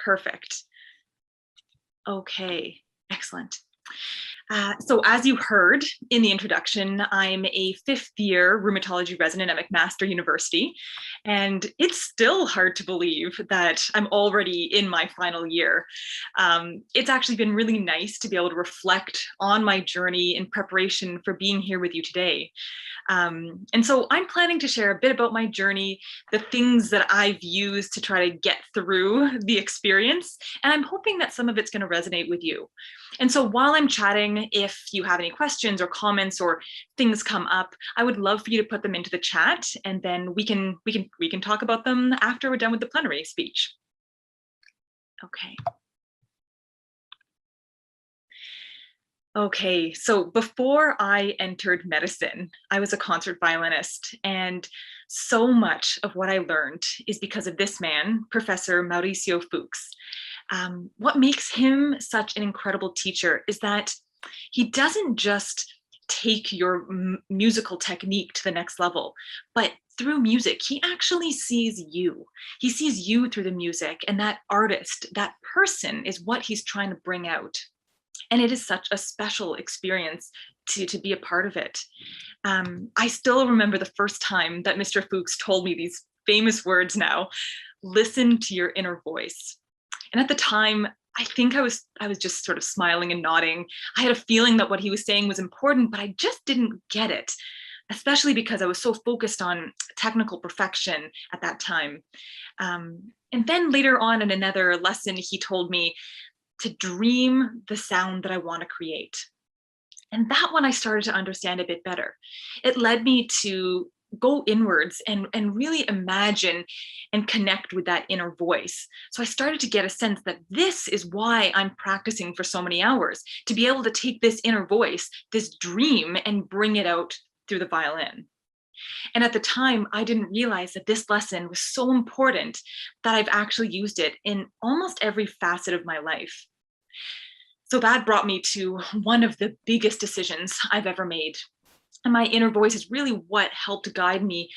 Perfect. Okay, excellent. So as you heard in the introduction, I'm a fifth-year rheumatology resident at McMaster University, and it's still hard to believe that I'm already in my final year. It's actually been really nice to be able to reflect on my journey in preparation for being here with you today. And so I'm planning to share a bit about my journey, the things that I've used to try to get through the experience, and I'm hoping that some of it's going to resonate with you. And so while I'm chatting, if you have any questions or comments or things come up, I would love for you to put them into the chat, and then we can talk about them after we're done with the plenary speech. Okay. Okay, so before I entered medicine, I was a concert violinist, and so much of what I learned is because of this man, Professor Mauricio Fuchs. What makes him such an incredible teacher is that he doesn't just take your musical technique to the next level, but through music, he actually sees you. He sees you through the music, and that artist, that person is what he's trying to bring out. And it is such a special experience to be a part of it. I still remember the first time that Mr. Fuchs told me these famous words now: listen to your inner voice. And at the time, I think I was just sort of smiling and nodding. I had a feeling that what he was saying was important, but I just didn't get it, especially because I was so focused on technical perfection at that time. And then later on in another lesson, he told me to dream the sound that I want to create. And that one I started to understand a bit better. It led me to go inwards and really imagine and connect with that inner voice. So I started to get a sense that this is why I'm practicing for so many hours, to be able to take this inner voice, this dream, and bring it out through the violin. And at the time, I didn't realize that this lesson was so important that I've actually used it in almost every facet of my life. So that brought me to one of the biggest decisions I've ever made. And my inner voice is really what helped guide me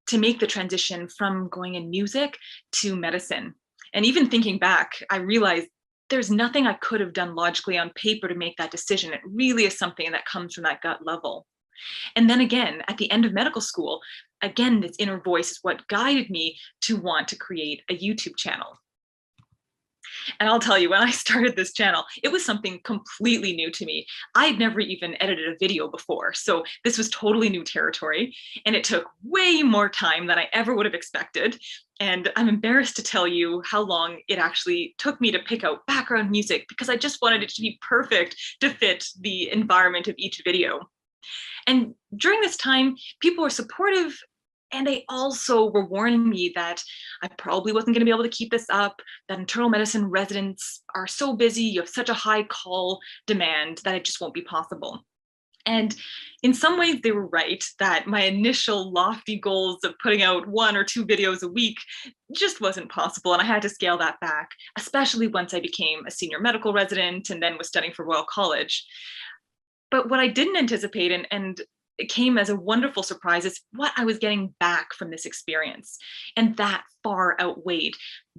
to make the transition from going in music to medicine. And even thinking back, I realized there's nothing I could have done logically on paper to make that decision. It really is something that comes from that gut level. And then again, at the end of medical school, again, this inner voice is what guided me to want to create a YouTube channel. And I'll tell you, when I started this channel, it was something completely new to me. I had never even edited a video before, so this was totally new territory, and it took way more time than I ever would have expected. And I'm embarrassed to tell you how long it actually took me to pick out background music, because I just wanted it to be perfect to fit the environment of each video. And during this time, people were supportive, and they also were warning me that I probably wasn't going to be able to keep this up, that internal medicine residents are so busy, you have such a high call demand that it just won't be possible. And in some ways, they were right, that my initial lofty goals of putting out 1 or 2 videos a week just wasn't possible, and I had to scale that back, especially once I became a senior medical resident and then was studying for Royal College. But what I didn't anticipate, and it came as a wonderful surprise, is what I was getting back from this experience. And that far outweighed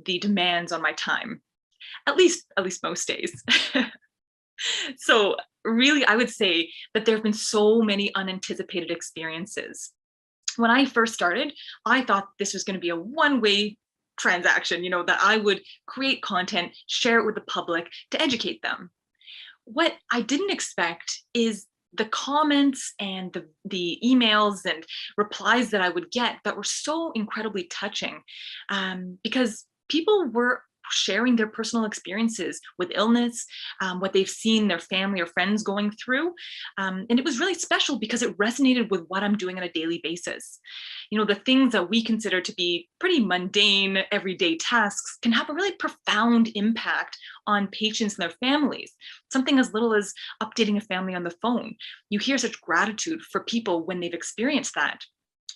the demands on my time, at least most days. So really, I would say that there have been so many unanticipated experiences. When I first started, I thought this was going to be a one-way transaction, that I would create content, share it with the public to educate them. What I didn't expect is the comments and the emails and replies that I would get that were so incredibly touching, because people were sharing their personal experiences with illness, what they've seen their family or friends going through. And it was really special because it resonated with what I'm doing on a daily basis. The things that we consider to be pretty mundane, everyday tasks can have a really profound impact on patients and their families. Something as little as updating a family on the phone. You hear such gratitude for people when they've experienced that.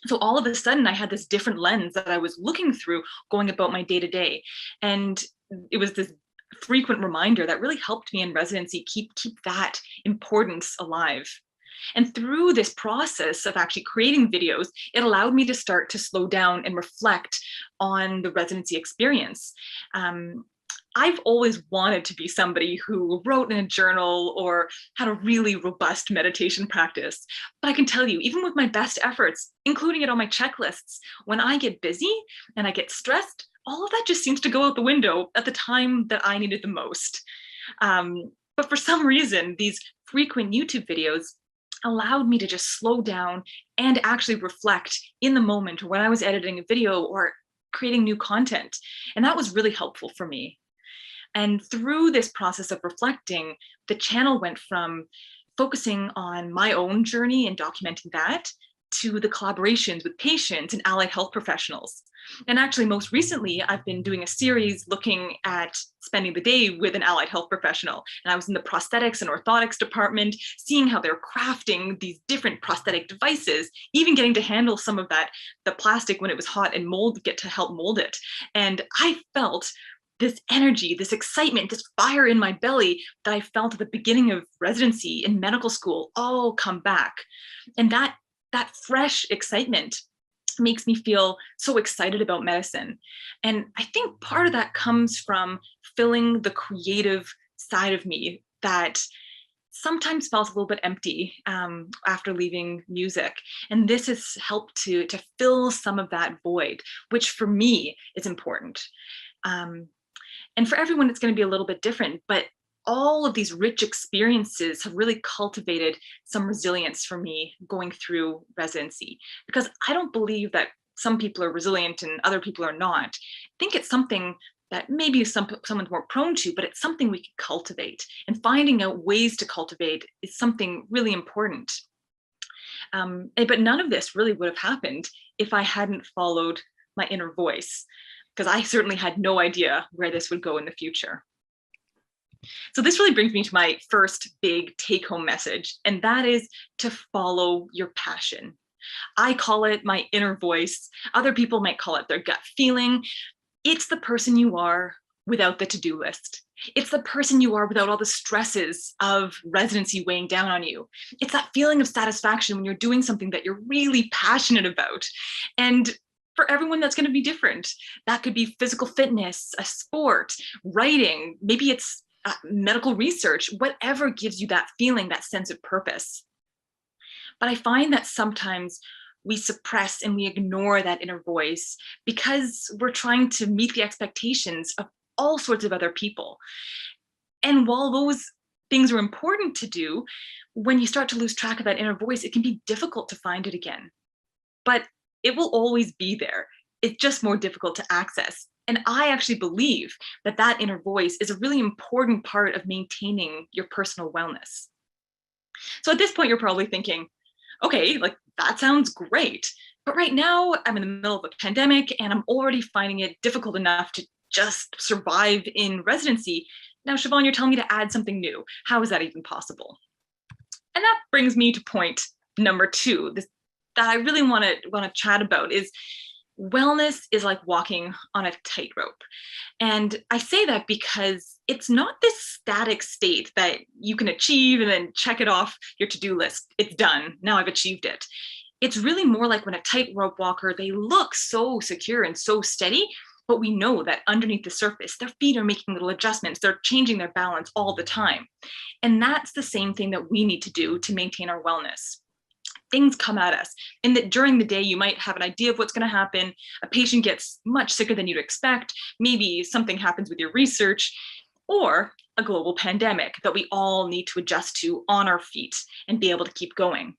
So all of a sudden, I had this different lens that I was looking through going about my day-to-day. And it was this frequent reminder that really helped me in residency keep that importance alive. And through this process of actually creating videos, it allowed me to start to slow down and reflect on the residency experience. I've always wanted to be somebody who wrote in a journal or had a really robust meditation practice. But I can tell you, even with my best efforts, including it on my checklists, when I get busy and I get stressed, all of that just seems to go out the window at the time that I need it the most. But for some reason, these frequent YouTube videos allowed me to just slow down and actually reflect in the moment when I was editing a video or creating new content. And that was really helpful for me. And through this process of reflecting, the channel went from focusing on my own journey and documenting that to the collaborations with patients and allied health professionals. And actually, most recently, I've been doing a series looking at spending the day with an allied health professional. And I was in the prosthetics and orthotics department, seeing how they're crafting these different prosthetic devices, even getting to handle some of that, the plastic when it was hot and get to help mold it. And I felt this energy, this excitement, this fire in my belly that I felt at the beginning of residency in medical school all come back. And that fresh excitement makes me feel so excited about medicine. And I think part of that comes from filling the creative side of me that sometimes felt a little bit empty after leaving music. And this has helped to fill some of that void, which for me is important. And for everyone, it's going to be a little bit different, but all of these rich experiences have really cultivated some resilience for me going through residency, because I don't believe that some people are resilient and other people are not. I think it's something that maybe someone's more prone to, but it's something we can cultivate, and finding out ways to cultivate is something really important. But none of this really would have happened if I hadn't followed my inner voice, because I certainly had no idea where this would go in the future. So this really brings me to my first big take-home message, and that is to follow your passion. I call it my inner voice. Other people might call it their gut feeling. It's the person you are without the to-do list. It's the person you are without all the stresses of residency weighing down on you. It's that feeling of satisfaction when you're doing something that you're really passionate about. And for everyone, that's going to be different. That could be physical fitness, a sport, writing, maybe it's medical research, whatever gives you that feeling, that sense of purpose. But I find that sometimes we suppress and we ignore that inner voice because we're trying to meet the expectations of all sorts of other people. And while those things are important to do, when you start to lose track of that inner voice, it can be difficult to find it again. But it will always be there. It's just more difficult to access. And I actually believe that that inner voice is a really important part of maintaining your personal wellness. So at this point, you're probably thinking, okay, like that sounds great. But right now I'm in the middle of a pandemic and I'm already finding it difficult enough to just survive in residency. Now, Siobhan, you're telling me to add something new. How is that even possible? And that brings me to point number 2, that I really want to chat about is wellness is like walking on a tightrope. And I say that because it's not this static state that you can achieve and then check it off your to-do list. It's done. Now I've achieved it. It's really more like when a tightrope walker, they look so secure and so steady, but we know that underneath the surface, their feet are making little adjustments. They're changing their balance all the time. And that's the same thing that we need to do to maintain our wellness. Things come at us, and that during the day you might have an idea of what's going to happen. A patient gets much sicker than you'd expect. Maybe something happens with your research, or a global pandemic that we all need to adjust to on our feet and be able to keep going.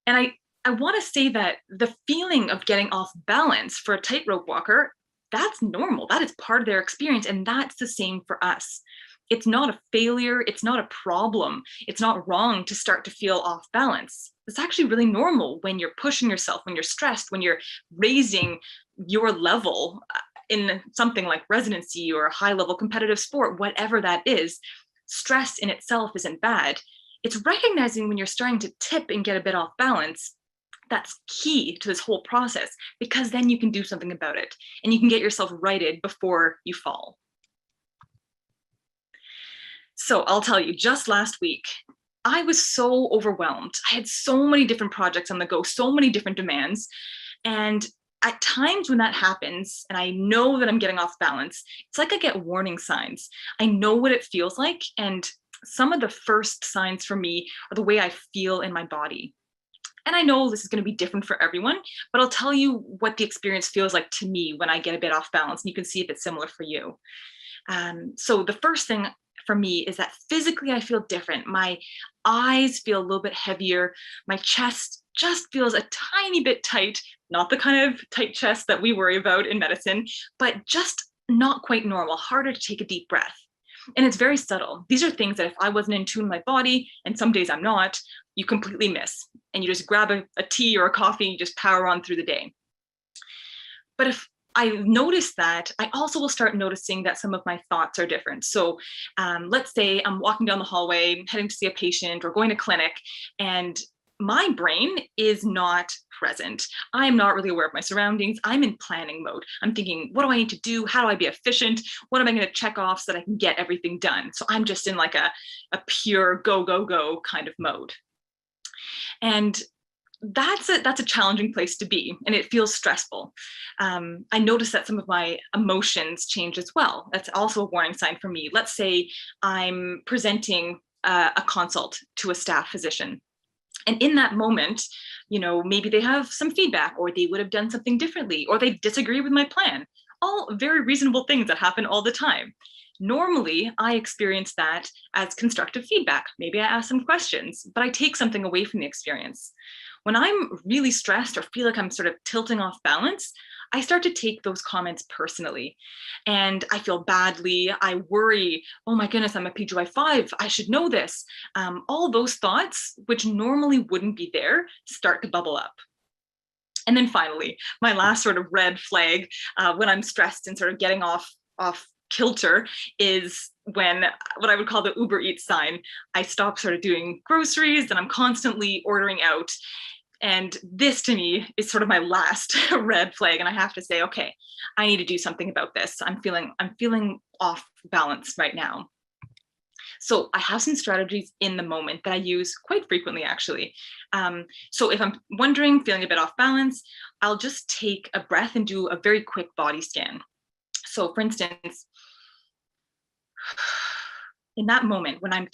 And I want to say that the feeling of getting off balance for a tightrope walker, that's normal. That is part of their experience, and that's the same for us. It's not a failure. It's not a problem. It's not wrong to start to feel off balance. It's actually really normal when you're pushing yourself, when you're stressed, when you're raising your level in something like residency or a high-level competitive sport, whatever that is. Stress in itself isn't bad. It's recognizing when you're starting to tip and get a bit off balance. That's key to this whole process, because then you can do something about it and you can get yourself righted before you fall. So I'll tell you, just last week, I was so overwhelmed. I had so many different projects on the go, so many different demands. And at times when that happens and I know that I'm getting off balance, it's like I get warning signs. I know what it feels like. And some of the first signs for me are the way I feel in my body. And I know this is going to be different for everyone, but I'll tell you what the experience feels like to me when I get a bit off balance, and you can see if it's similar for you. So the first thing for me is that physically I feel different. My eyes feel a little bit heavier. My chest just feels a tiny bit tight, not the kind of tight chest that we worry about in medicine, but just not quite normal, harder to take a deep breath. And it's very subtle. These are things that if I wasn't in tune with my body, and some days I'm not, you completely miss. And you just grab a tea or a coffee, and you just power on through the day. But if I notice that, I also will start noticing that some of my thoughts are different. So let's say I'm walking down the hallway, heading to see a patient or going to clinic, and my brain is not present. I am not really aware of my surroundings. I'm in planning mode. I'm thinking, what do I need to do? How do I be efficient? What am I going to check off so that I can get everything done? So I'm just in like a pure go, go, go kind of mode. And that's a challenging place to be, and it feels stressful. I notice that some of my emotions change as well. That's also a warning sign for me. Let's say I'm presenting a consult to a staff physician. And in that moment, maybe they have some feedback, or they would have done something differently, or they disagree with my plan. All very reasonable things that happen all the time. Normally, I experience that as constructive feedback. Maybe I ask some questions, but I take something away from the experience. When I'm really stressed or feel like I'm sort of tilting off balance, I start to take those comments personally, and I feel badly. I worry, oh my goodness, I'm a PGY5. I should know this. All those thoughts, which normally wouldn't be there, start to bubble up. And then finally, my last sort of red flag when I'm stressed and sort of getting off kilter is when what I would call the Uber Eats sign. I stop sort of doing groceries and I'm constantly ordering out. And this to me is sort of my last red flag. And I have to say, okay, I need to do something about this. I'm feeling off balance right now. So I have some strategies in the moment that I use quite frequently, actually. So if I'm wondering, feeling a bit off balance, I'll just take a breath and do a very quick body scan. So for instance, in that moment when I'm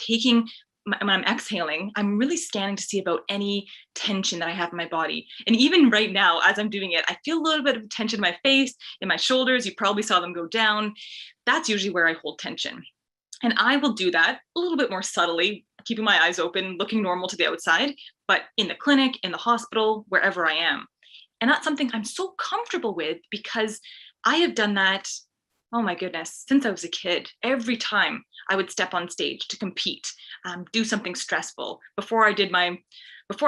exhaling, I'm really scanning to see about any tension that I have in my body. And even right now, as I'm doing it, I feel a little bit of tension in my face, in my shoulders. You probably saw them go down. That's usually where I hold tension. And I will do that a little bit more subtly, keeping my eyes open, looking normal to the outside, but in the clinic, in the hospital, wherever I am. And that's something I'm so comfortable with because I have done that, oh my goodness, since I was a kid. Every time I would step on stage to compete, do something stressful. Before I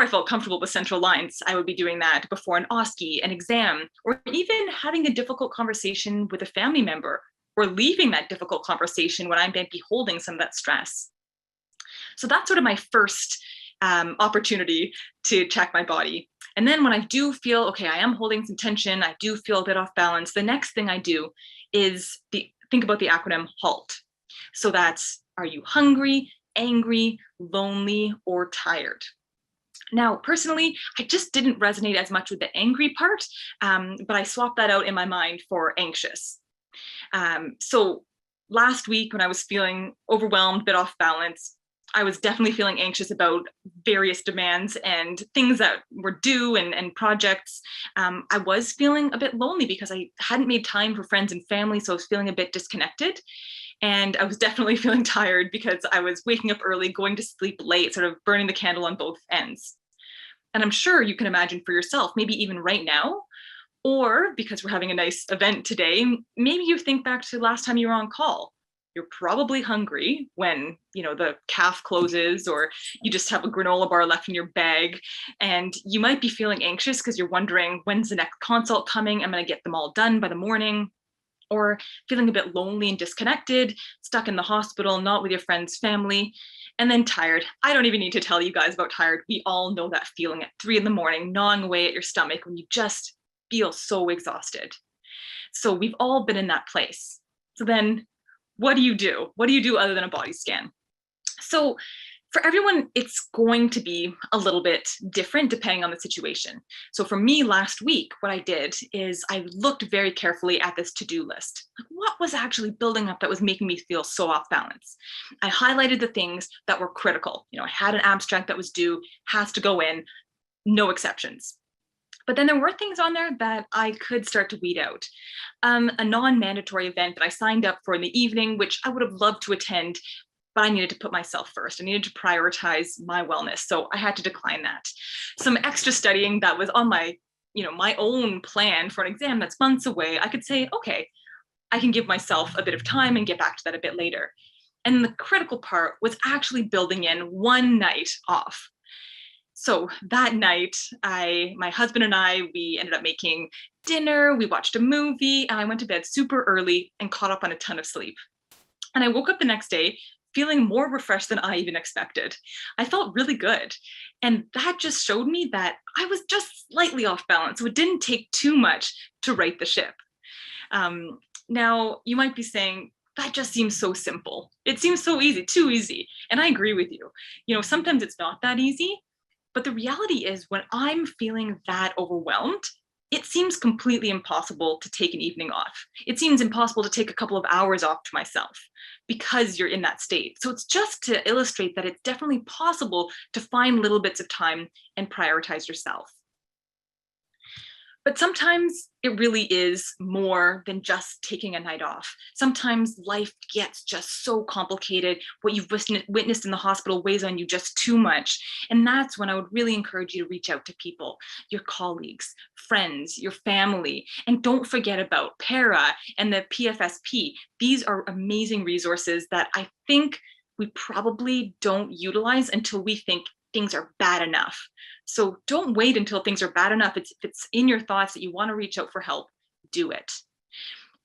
felt comfortable with central lines, I would be doing that before an OSCE, an exam, or even having a difficult conversation with a family member, or leaving that difficult conversation when I might be holding some of that stress. So that's sort of my first opportunity to check my body. And then when I do feel, okay, I am holding some tension, I do feel a bit off balance, the next thing I do is think about the acronym HALT. So that's, are you hungry, angry, lonely, or tired? Now, personally, I just didn't resonate as much with the angry part, but I swapped that out in my mind for anxious. So last week when I was feeling overwhelmed, a bit off balance, I was definitely feeling anxious about various demands and things that were due and projects. I was feeling a bit lonely because I hadn't made time for friends and family, so I was feeling a bit disconnected. And I was definitely feeling tired because I was waking up early, going to sleep late, sort of burning the candle on both ends. And I'm sure you can imagine for yourself, maybe even right now, or because we're having a nice event today, maybe you think back to the last time you were on call. You're probably hungry when, the calf closes, or you just have a granola bar left in your bag, and you might be feeling anxious because you're wondering, when's the next consult coming? I'm going to get them all done by the morning. Or feeling a bit lonely and disconnected, stuck in the hospital, not with your friends, family, and then tired. I don't even need to tell you guys about tired. We all know that feeling at 3 a.m, gnawing away at your stomach when you just feel so exhausted. So we've all been in that place. So then what do you do? What do you do other than a body scan? So For everyone, it's going to be a little bit different depending on the situation. So for me last week, what I did is I looked very carefully at this to-do list. What was actually building up that was making me feel so off balance? I highlighted the things that were critical. I had an abstract that was due, has to go in, no exceptions. But then there were things on there that I could start to weed out. A non-mandatory event that I signed up for in the evening, which I would have loved to attend, but I needed to put myself first. I needed to prioritize my wellness. So I had to decline that. Some extra studying that was on my, my own plan for an exam that's months away. I could say, okay, I can give myself a bit of time and get back to that a bit later. And the critical part was actually building in one night off. So that night, my husband and I, we ended up making dinner, we watched a movie, and I went to bed super early and caught up on a ton of sleep. And I woke up the next day feeling more refreshed than I even expected. I felt really good. And that just showed me that I was just slightly off balance. So it didn't take too much to right the ship. Now, you might be saying, that just seems so simple. It seems so easy, too easy. And I agree with you. Sometimes it's not that easy. But the reality is when I'm feeling that overwhelmed, it seems completely impossible to take an evening off. It seems impossible to take a couple of hours off to myself because you're in that state. So it's just to illustrate that it's definitely possible to find little bits of time and prioritize yourself. But sometimes it really is more than just taking a night off. Sometimes life gets just so complicated. What you've witnessed in the hospital weighs on you just too much. And that's when I would really encourage you to reach out to people, your colleagues, friends, your family. And don't forget about PARA and the PFSP. These are amazing resources that I think we probably don't utilize until we think things are bad enough. So don't wait until things are bad enough. If it's in your thoughts that you want to reach out for help, do it.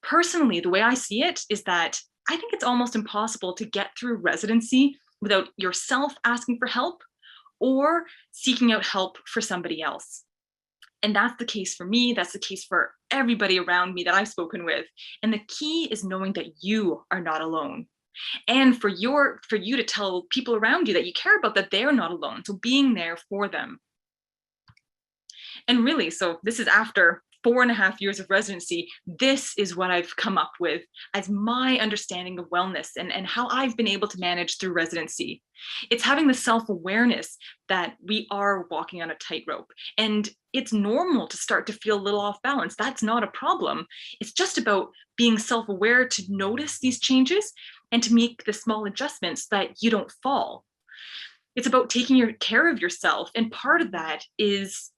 Personally, the way I see it is that I think it's almost impossible to get through residency without yourself asking for help or seeking out help for somebody else. And that's the case for me. That's the case for everybody around me that I've spoken with. And the key is knowing that you are not alone. And for you to tell people around you that you care about that they're not alone. So being there for them. And really, so this is after 4.5 years of residency, this is what I've come up with as my understanding of wellness and how I've been able to manage through residency. It's having the self-awareness that we are walking on a tightrope. And it's normal to start to feel a little off balance. That's not a problem. It's just about being self-aware to notice these changes and to make the small adjustments that you don't fall. It's about taking care of yourself. And part of that is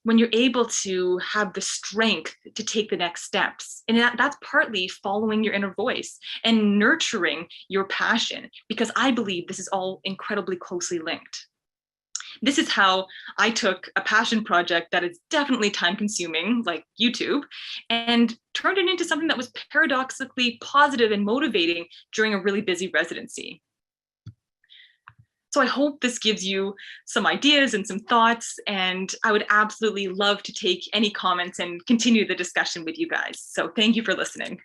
when you're able to have the strength to take the next steps. And that's partly following your inner voice and nurturing your passion, because I believe this is all incredibly closely linked. This is how I took a passion project that is definitely time consuming, like YouTube, and turned it into something that was paradoxically positive and motivating during a really busy residency. So I hope this gives you some ideas and some thoughts, and I would absolutely love to take any comments and continue the discussion with you guys. So thank you for listening.